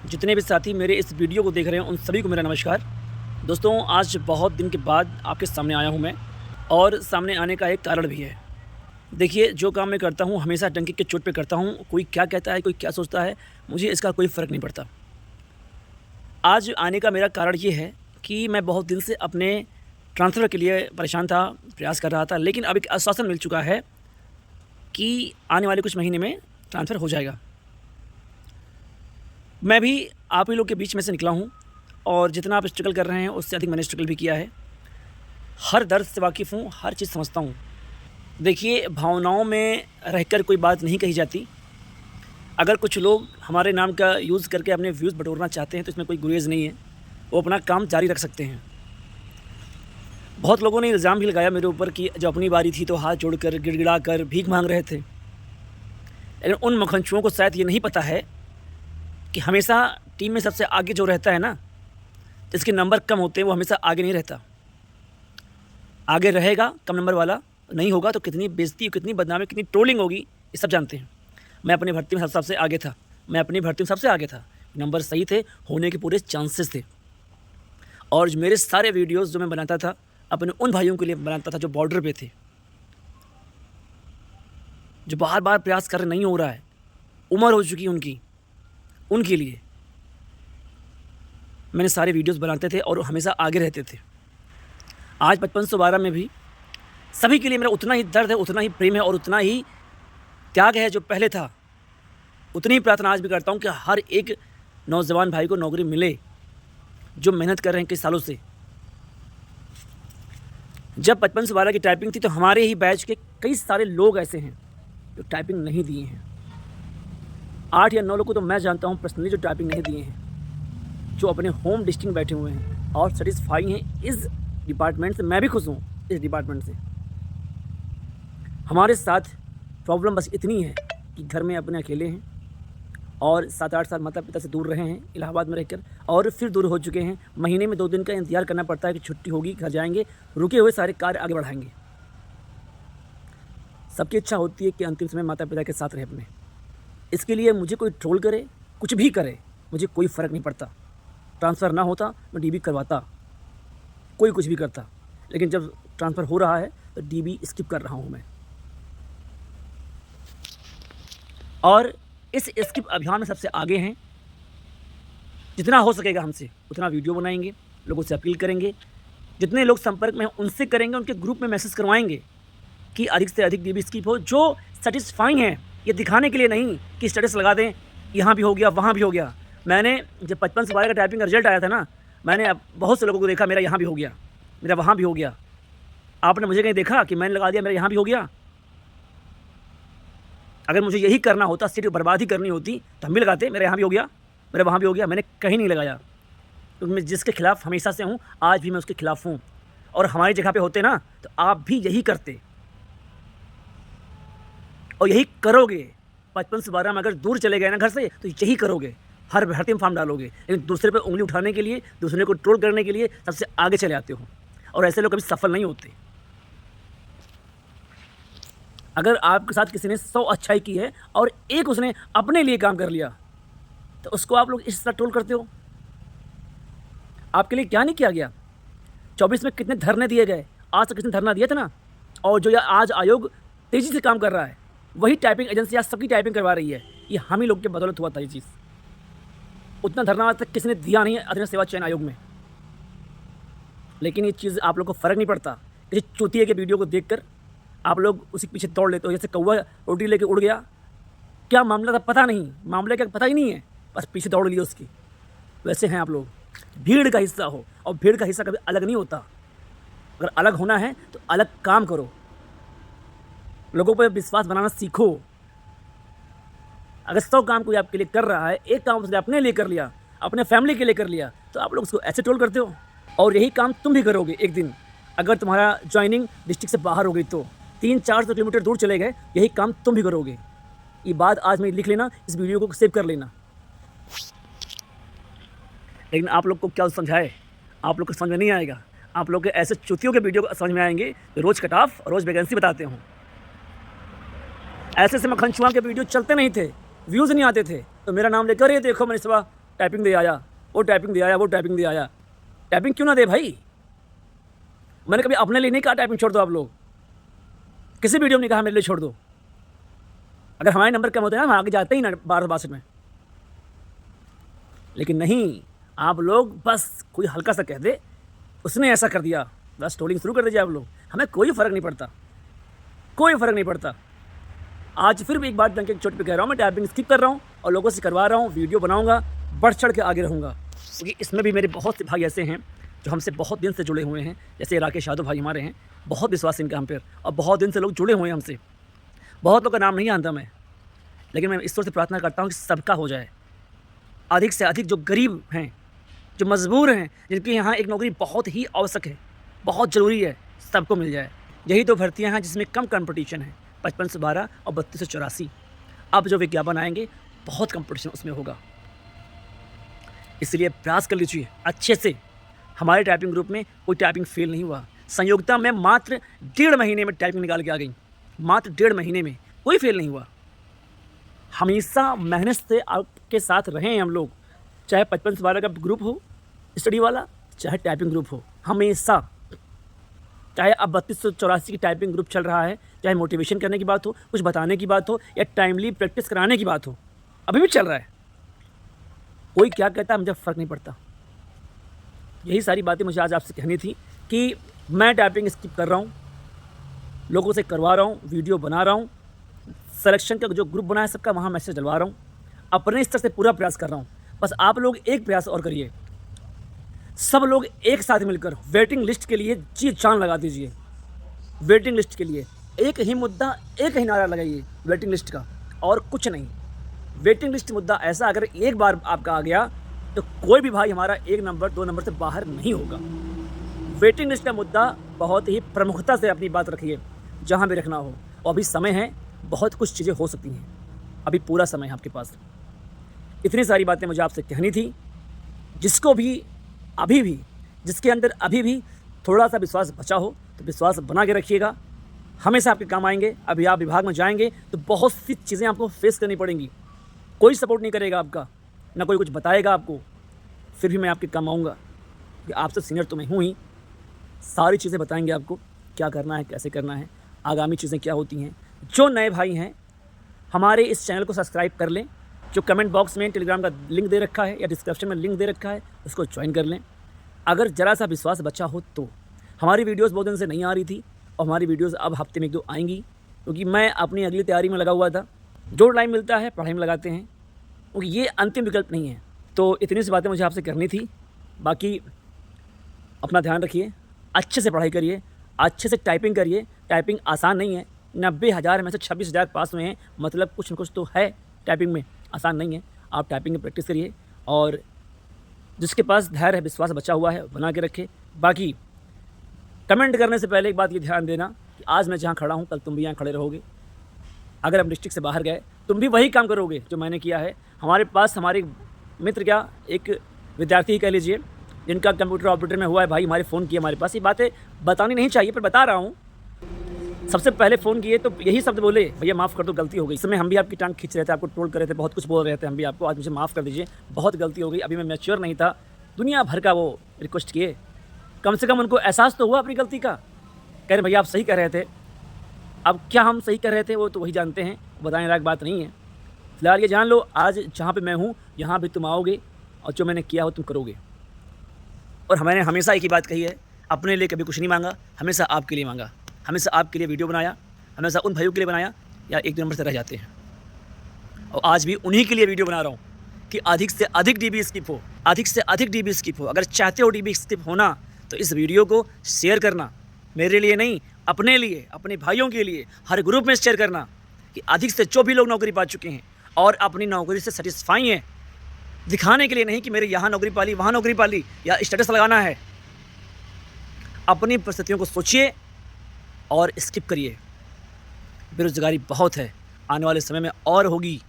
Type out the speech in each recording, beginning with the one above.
जितने भी साथी मेरे इस वीडियो को देख रहे हैं उन सभी को मेरा नमस्कार। दोस्तों, आज बहुत दिन के बाद आपके सामने आया हूँ मैं, और सामने आने का एक कारण भी है। देखिए, जो काम मैं करता हूँ हमेशा डंके की चोट पे करता हूँ। कोई क्या कहता है, कोई क्या सोचता है, मुझे इसका कोई फ़र्क नहीं पड़ता। आज आने का मेरा कारण ये है कि मैं बहुत दिन से अपने ट्रांसफ़र के लिए परेशान था, प्रयास कर रहा था, लेकिन अब एक आश्वासन मिल चुका है कि आने वाले कुछ महीने में ट्रांसफ़र हो जाएगा। मैं भी आप ही लोग के बीच में से निकला हूँ, और जितना आप स्ट्रगल कर रहे हैं उससे अधिक मैंने स्ट्रगल भी किया है। हर दर्द से वाकिफ़ हूँ, हर चीज़ समझता हूँ। देखिए, भावनाओं में रहकर कोई बात नहीं कही जाती। अगर कुछ लोग हमारे नाम का यूज़ करके अपने व्यूज़ बटोरना चाहते हैं तो इसमें कोई गुरेज़ नहीं है, वो अपना काम जारी रख सकते हैं। बहुत लोगों ने इल्ज़ाम भी लगाया मेरे ऊपर कि जब अपनी बारी थी तो हाथ जोड़कर, गिड़गिड़ाकर भीख माँग रहे थे। लेकिन उन मक्खनचुओं को शायद ये नहीं पता है कि हमेशा टीम में सबसे आगे जो रहता है ना, जिसके नंबर कम होते हैं, वो हमेशा आगे नहीं रहता। आगे रहेगा कम नंबर वाला, नहीं होगा तो कितनी बेइज़्ज़ती, कितनी बदनामी, कितनी ट्रोलिंग होगी, ये सब जानते हैं। मैं अपनी भर्ती में सबसे आगे था, नंबर सही थे, होने के पूरे चांसेस थे। और जो मेरे सारे वीडियोज़ जो मैं बनाता था, अपने उन भाइयों के लिए बनाता था जो बॉर्डर पे थे, जो बार-बार प्रयास कर रहे, नहीं हो रहा है, उम्र हो चुकी है उनके लिए मैंने सारे वीडियोज़ बनाते थे और हमेशा आगे रहते थे। आज 5512 में भी सभी के लिए मेरा उतना ही दर्द है, उतना ही प्रेम है और उतना ही त्याग है जो पहले था। उतनी ही प्रार्थना आज भी करता हूँ कि हर एक नौजवान भाई को नौकरी मिले जो मेहनत कर रहे हैं कई सालों से। जब 5512 की टाइपिंग थी तो हमारे ही बैच के कई सारे लोग ऐसे हैं जो टाइपिंग नहीं दिए हैं। 8 या 9 लोग को तो मैं जानता हूँ पर्सनली जो टाइपिंग नहीं दिए हैं, जो अपने होम डिस्ट्रिक्ट में बैठे हुए हैं और सेटिस्फाई हैं इस डिपार्टमेंट से। मैं भी खुश हूँ इस डिपार्टमेंट से। हमारे साथ प्रॉब्लम बस इतनी है कि घर में अपने अकेले हैं और 7-8 साल माता पिता से दूर रहे हैं इलाहाबाद में रहकर, और फिर दूर हो चुके हैं। महीने में 2 दिन का इंतज़ार करना पड़ता है कि छुट्टी होगी, घर जाएंगे, रुके हुए सारे कार्य आगे बढ़ाएंगे। सबकी इच्छा होती है कि अंतिम समय माता पिता के साथ रहे अपने। इसके लिए मुझे कोई ट्रोल करे, कुछ भी करे, मुझे कोई फ़र्क नहीं पड़ता। ट्रांसफ़र ना होता मैं डीबी करवाता, कोई कुछ भी करता, लेकिन जब ट्रांसफ़र हो रहा है तो डीबी स्किप कर रहा हूँ मैं। और इस स्किप अभियान में सबसे आगे हैं। जितना हो सकेगा हमसे उतना वीडियो बनाएंगे, लोगों से अपील करेंगे, जितने लोग संपर्क में हैं उनसे करेंगे, उनके ग्रुप में मैसेज करवाएंगे कि अधिक से अधिक डीबी स्किप हो। जो सेटिस्फाइंग है, ये दिखाने के लिए नहीं कि स्टेटस लगा दें, यहाँ भी हो गया, वहाँ भी हो गया। मैंने जब 5512 का टाइपिंग का रिजल्ट आया था ना, मैंने अब बहुत से लोगों को देखा, मेरा यहाँ भी हो गया, मेरा वहाँ भी हो गया। आपने मुझे कहीं देखा कि मैंने लगा दिया मेरा यहाँ भी हो गया? अगर मुझे यही करना होता, सीट बर्बादी करनी होती, तो हम भी लगाते, मेरा यहाँ भी हो गया, मेरा वहाँ भी हो गया। मैंने कहीं नहीं लगाया, क्योंकि मैं जिसके खिलाफ़ हमेशा से हूँ, आज भी मैं उसके खिलाफ़ हूँ। और हमारी जगह पे होते ना तो आप भी यही करते और यही करोगे। 5512 में अगर दूर चले गए ना घर से तो यही करोगे, हर भर्ती में फॉर्म डालोगे, लेकिन दूसरे पे उंगली उठाने के लिए, दूसरे को ट्रोल करने के लिए सबसे आगे चले आते हो, और ऐसे लोग कभी सफल नहीं होते। अगर आपके साथ किसी ने 100 अच्छाई की है और एक उसने अपने लिए काम कर लिया, तो उसको आप लोग इस तरह ट्रोल करते हो। आपके लिए क्या नहीं किया गया? 24 में कितने धरने दिए गए, आज तक किसने धरना दिया था ना? और जो आज आयोग तेज़ी से काम कर रहा है, वही टाइपिंग एजेंसी आज सबकी टाइपिंग करवा रही है। ये हम ही लोग के बदौलत हुआ था ये चीज़। उतना धरना आज तक किसी ने दिया नहीं है अधीन सेवा चयन आयोग में। लेकिन ये चीज़ आप लोग को फ़र्क नहीं पड़ता। इस चूतिए के वीडियो को देखकर आप लोग उसी के पीछे दौड़ लेते हो, जैसे कौवा रोटी लेके उड़ गया। क्या मामला था पता नहीं, मामले का पता ही नहीं है, बस पीछे दौड़ लिए उसकी। वैसे हैं आप लोग। भीड़ का हिस्सा हो, और भीड़ का हिस्सा कभी अलग नहीं होता। अगर अलग होना है तो अलग काम करो, लोगों पर विश्वास बनाना सीखो। अगर 100 काम कोई आपके लिए कर रहा है, एक काम उसने अपने लिए कर लिया, अपने फैमिली के लिए कर लिया, तो आप लोग उसको ऐसे ट्रोल करते हो। और यही काम तुम भी करोगे एक दिन, अगर तुम्हारा ज्वाइनिंग डिस्ट्रिक्ट से बाहर हो गई तो 300-400 किलोमीटर दूर चले गए, यही काम तुम भी करोगे। ये बात आज में लिख लेना, इस वीडियो को सेव कर लेना। लेकिन आप लोग को क्या समझाए, आप लोग को समझ में नहीं आएगा। आप लोग के ऐसे चुतियों के वीडियो समझ में आएंगे जो रोज़ कट ऑफ, रोज़ वैकेंसी बताते हों। ऐसे मक्खनचुआ के वीडियो चलते नहीं थे, व्यूज़ नहीं आते थे, तो मेरा नाम लेकर ये देखो मैंने सुबह टाइपिंग दे आया, वो टाइपिंग दे आया, वो टाइपिंग दे आया। टाइपिंग क्यों ना दे भाई? मैंने कभी अपने लिए नहीं कहा टाइपिंग छोड़ दो आप लोग, किसी वीडियो में नहीं कहा मेरे लिए छोड़ दो। अगर हमारे नंबर कम होते हैं हम आगे जाते ही ना 1262 में, लेकिन नहीं, आप लोग बस कोई हल्का सा कह दे उसने ऐसा कर दिया, बस ट्रोलिंग शुरू कर दीजिए आप लोग। हमें कोई फ़र्क नहीं पड़ता, कोई फ़र्क नहीं पड़ता। आज फिर भी एक बात डंके की चोट पे कह रहा हूँ, मैं टाइपिंग स्किप कर रहा हूँ और लोगों से करवा रहा हूँ, वीडियो बनाऊँगा, बढ़ चढ़ के आगे रहूँगा, क्योंकि इसमें भी मेरे बहुत से भाई ऐसे हैं जो हमसे बहुत दिन से जुड़े हुए हैं। जैसे राकेश यादव भाई हमारे हैं, बहुत विश्वास इनका हम पर, और बहुत दिन से लोग जुड़े हुए हैं हमसे। बहुत लोग का नाम नहीं जानता मैं, लेकिन मैं ईश्वर से प्रार्थना करता हूँ कि सबका हो जाए। अधिक से अधिक जो गरीब हैं, जो मजबूर हैं, जिनके यहाँ एक नौकरी बहुत ही आवश्यक है, बहुत ज़रूरी है, सबको मिल जाए। यही तो भर्तियाँ हैं जिसमें कम कंपटीशन है, 55 से 12 और 32 से 84। अब जो विज्ञापन आएंगे बहुत कंपटीशन उसमें होगा, इसलिए प्रयास कर लीजिए अच्छे से। हमारे टाइपिंग ग्रुप में कोई टाइपिंग फेल नहीं हुआ। संयोगिता में मात्र 1.5 महीने में टाइपिंग निकाल के आ गई, मात्र 1.5 महीने में कोई फेल नहीं हुआ। हमेशा मेहनत से आपके साथ रहे हैं हम लोग, चाहे 55 से 12 का ग्रुप हो स्टडी वाला, चाहे टाइपिंग ग्रुप हो, हमेशा। चाहे अब 32 से 84 की टाइपिंग ग्रुप चल रहा है, चाहे मोटिवेशन करने की बात हो, कुछ बताने की बात हो, या टाइमली प्रैक्टिस कराने की बात हो, अभी भी चल रहा है। कोई क्या कहता है मुझे फ़र्क नहीं पड़ता। यही सारी बातें मुझे आज आपसे कहनी थी कि मैं टाइपिंग स्किप कर रहा हूँ, लोगों से करवा रहा हूँ, वीडियो बना रहा हूँ, सिलेक्शन का जो ग्रुप बना है सबका वहाँ मैसेज डलवा रहा हूँ, अपने स्तर से पूरा प्रयास कर रहा हूँ। बस आप लोग एक प्रयास और करिए, सब लोग एक साथ मिलकर वेटिंग लिस्ट के लिए जी जान लगा दीजिए। वेटिंग लिस्ट के लिए एक ही मुद्दा, एक ही नारा लगाइए वेटिंग लिस्ट का, और कुछ नहीं। वेटिंग लिस्ट मुद्दा ऐसा अगर एक बार आपका आ गया तो कोई भी भाई हमारा 1 नंबर 2 नंबर से बाहर नहीं होगा। वेटिंग लिस्ट का मुद्दा बहुत ही प्रमुखता से अपनी बात रखिए, जहाँ भी रखना हो। और अभी समय है, बहुत कुछ चीज़ें हो सकती हैं, अभी पूरा समय है आपके पास। इतनी सारी बातें मुझे आपसे कहनी थी। जिसको भी अभी भी, जिसके अंदर अभी भी थोड़ा सा विश्वास बचा हो तो विश्वास बना के रखिएगा, हमेशा आपके काम आएंगे। अभी आप विभाग में जाएंगे तो बहुत सी चीज़ें आपको फेस करनी पड़ेंगी, कोई सपोर्ट नहीं करेगा आपका, ना कोई कुछ बताएगा आपको, फिर भी मैं आपके काम आऊँगा, कि आपसे सीनियर तो मैं हूँ ही। सारी चीज़ें बताएंगे आपको, क्या करना है, कैसे करना है, आगामी चीज़ें क्या होती हैं। जो नए भाई हैं हमारे इस चैनल को सब्सक्राइब कर लें, जो कमेंट बॉक्स में टेलीग्राम का लिंक दे रखा है या डिस्क्रिप्शन में लिंक दे रखा है, उसको ज्वाइन कर लें। अगर ज़रा सा विश्वास बचा हो तो हमारी वीडियोस बहुत दिन से नहीं आ रही थी, और हमारी वीडियोस अब हफ्ते में 1-2 आएंगी, क्योंकि मैं अपनी अगली तैयारी में लगा हुआ था। जो टाइम मिलता है पढ़ाई में लगाते हैं, क्योंकि ये अंतिम विकल्प नहीं है। तो इतनी सी बातें मुझे आपसे करनी थी। बाकी अपना ध्यान रखिए, अच्छे से पढ़ाई करिए, अच्छे से टाइपिंग करिए। टाइपिंग आसान नहीं है, 90,000 में से 26,000 पास हुए हैं, मतलब कुछ न कुछ तो है टाइपिंग में, आसान नहीं है। आप टाइपिंग की प्रैक्टिस करिए, और जिसके पास धैर्य है, विश्वास बचा हुआ है, बना के रखे। बाकी कमेंट करने से पहले एक बात ये ध्यान देना कि आज मैं जहाँ खड़ा हूँ कल तुम भी यहाँ खड़े रहोगे। अगर हम डिस्ट्रिक्ट से बाहर गए तुम भी वही काम करोगे जो मैंने किया है। हमारे पास हमारे मित्र, क्या एक विद्यार्थी ही कह लीजिए, जिनका कंप्यूटर ऑपरेटर में हुआ है, भाई हमारे फ़ोन किए हमारे पास। ये बातें बतानी नहीं चाहिए पर बता रहा हूँ। सबसे पहले फ़ोन किए तो यही शब्द बोले, भैया माफ़ कर दो, गलती हो गई। इस समय हम भी आपकी टांग खींच रहे थे, आपको ट्रोल कर रहे थे, बहुत कुछ बोल रहे थे हम भी आपको। आज मुझे माफ़ कर दीजिए, बहुत गलती हो गई। अभी मैं मैच्योर नहीं था, दुनिया भर का वो रिक्वेस्ट किए, कम से कम उनको एहसास तो हुआ अपनी गलती का। कह रहे भैया आप सही कह रहे थे। अब क्या हम सही कर रहे थे वो तो वही जानते हैं, बताने लायक बात नहीं है। फिलहाल ये जान लो, आज जहाँ पे मैं हूँ यहाँ भी तुम आओगे, और जो मैंने किया हो तुम करोगे। और मैंने हमेशा एक ही बात कही है, अपने लिए कभी कुछ नहीं मांगा, हमेशा आपके लिए मांगा, हमेशा आपके लिए वीडियो बनाया, हमेशा उन भाइयों के लिए बनाया या 1-2 नंबर से रह जाते हैं। और आज भी उन्हीं के लिए वीडियो बना रहा हूँ कि अधिक से अधिक डीबी स्किप हो, अधिक से अधिक डीबी स्किप हो। अगर चाहते हो डीबी स्किप होना तो इस वीडियो को शेयर करना, मेरे लिए नहीं, अपने लिए, अपने भाइयों के लिए, हर ग्रुप में शेयर करना, कि अधिक से जो भी लोग नौकरी पा चुके हैं और अपनी नौकरी से सेटिस्फाई हैं, दिखाने के लिए नहीं कि मेरे यहाँ नौकरी पाली, वहाँ नौकरी पाली, या स्टेटस लगाना है। अपनी परिस्थितियों को सोचिए और स्किप करिए। बेरोजगारी बहुत है, आने वाले समय में और होगी।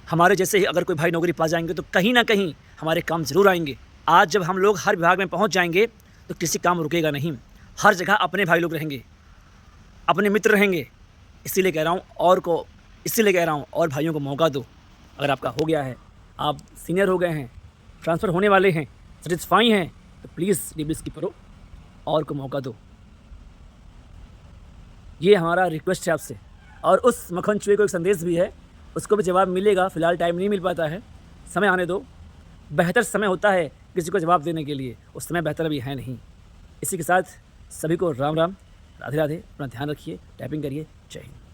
हमारे जैसे ही अगर कोई भाई नौकरी पा जाएंगे तो कहीं ना कहीं हमारे काम ज़रूर आएंगे। आज जब हम लोग हर विभाग में पहुंच जाएंगे तो किसी काम रुकेगा नहीं, हर जगह अपने भाई लोग रहेंगे, अपने मित्र रहेंगे। इसीलिए कह रहा हूँ और भाइयों को मौका दो। अगर आपका हो गया है आप सीनियर हो गए हैं, ट्रांसफ़र होने वाले हैं, सेटिस्फाई हैं, तो प्लीज़ डीबी स्किप करो और को मौका दो। ये हमारा रिक्वेस्ट है आपसे। और उस मक्खन चूहे को एक संदेश भी है, उसको भी जवाब मिलेगा, फ़िलहाल टाइम नहीं मिल पाता है, समय आने दो। बेहतर समय होता है किसी को जवाब देने के लिए, उस समय बेहतर अभी है नहीं। इसी के साथ सभी को राम राम, राधे राधे, अपना ध्यान रखिए, टाइपिंग करिए, जय हिंद।